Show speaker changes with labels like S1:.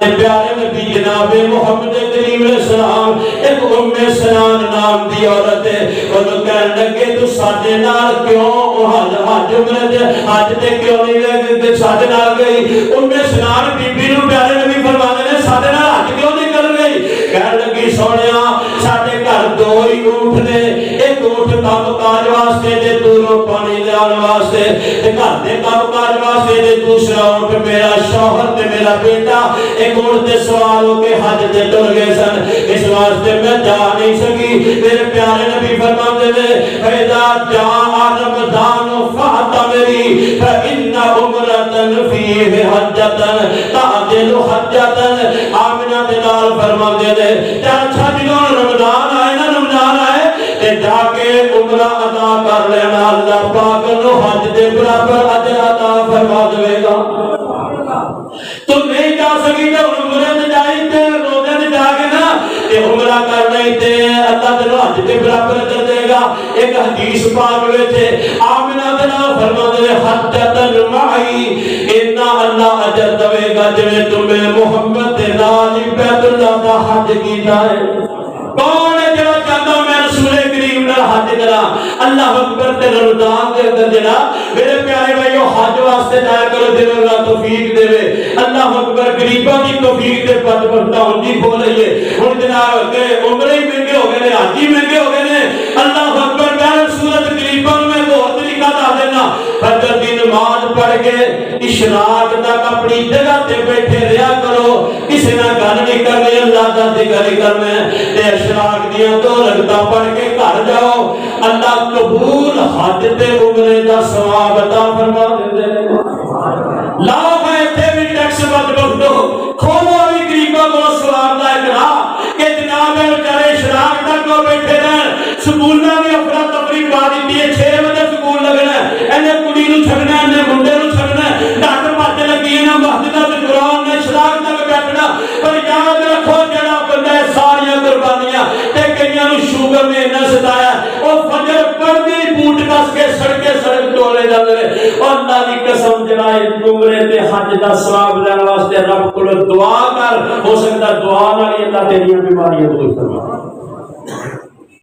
S1: پیارے نبی جناب محمد کریم علیہ السلام ایک سنان نام دی عورت ہے انہوں کہنے لگے تو ساڈے نال کیوں حج حج تے کیوں نہیں لگے ساڈے نال گئی سنان بی بی نو پیارے نبی فرماتے ہیں ساڈے نال حج کیوں نہیں کر گئی کہنے لگی سونیا ساڈے گھر دو ہی اونٹ نے ایک اونٹ کام کاج واسطے تے دوروں پانی لان واسطے تے گھر دے کام کاج واسطے تے دوسرا اونٹ میرا شوہر تے میرا بیٹا ایک اونٹ تے سوار ہو کے حج تے ٹر گئے سن اس واسطے میں جا نہیں سکی میرے پیارے نبی فرماتے ہیں فیدا جاء رمضان فاعتمری فإن عمرة فيه حجة تعدل حجة آمنہ دلال فرماتے ہیں چاچا جنہوں رمضان آئے نا رمضان آئے تے جا کے عمرہ ادا کر لینا اللہ پاک نو حج دے برابر اجر عطا فرما دے گا تم نہیں جا سکی تے عمرے تے جائی تے روزے تے جا کے نا تے عمرہ کر نہیں تے اللہ تینو حج دے برابر کر دے گا ایک حدیث پاک وچ آمنہ دلال فرماتے ہیں حجۃ معی ان اللہ اجر دے گا جویں تمہیں محمد دے نال بیت اللہ دا حج کیتا ہے کون ہے جو چاہتا میں رسول کریم نال حج کرا اللہ اکبر تے رمضان دے اندر جڑا میرے پیارے بھائیو حج واسطے جایا کرو جے اللہ توفیق دے اللہ اکبر غریباں دی توفیق دے پت بتا ہن جی بولئیے ہن جناب کہ عمرے ہی مہنگے ہو گئے نے حج ہی مہنگے ہو گئے نے اللہ اکبر میں سورۃ غریباں میں ایک اور طریقہ دس دینا فجر دی نماز پڑھ کے اشراق تک اپنی جگہ تے بیٹھے رہیا کرو کسی نہ گل نہیں کرنی اللہ دا ذکر کرنا تے اشراق دیاں دو رکعتاں پڑھ کے گھر جاؤ اللہ قبول حج تے عمرے دا ثواب عطا فرما دے لا میں تے بھی ٹیکس مت بخدو کھولو بھی غریباں کو ثواب دا اقرا کہ جناب بیچارے اشراق تک کو بیٹھے رہن سکولاں دی افرا تفری پا دتی ہے 6 بجے سکول لگنا ہے اینے کڑی نو چھڈنا ہے اینے منڈے نو چھڈنا ہے ڈاکٹر پاتے لگی ہے نا مسجداں تے قرآن نے اشراق تک بیٹھنا پر یاد رکھو جڑا بندہ ساری قربانیاں تے کئیاں نو شوگر نے نہ ستایا او فجر پڑھدی بوٹ کس کے سڑکے سڑک ٹولے جاندے نے اور اللہ دی قسم جناب عمرے تے حج دا ثواب لین واسطے رب کول دعا کر ہو سکدا دعا نال اللہ تیریاں بیماریاں دور فرما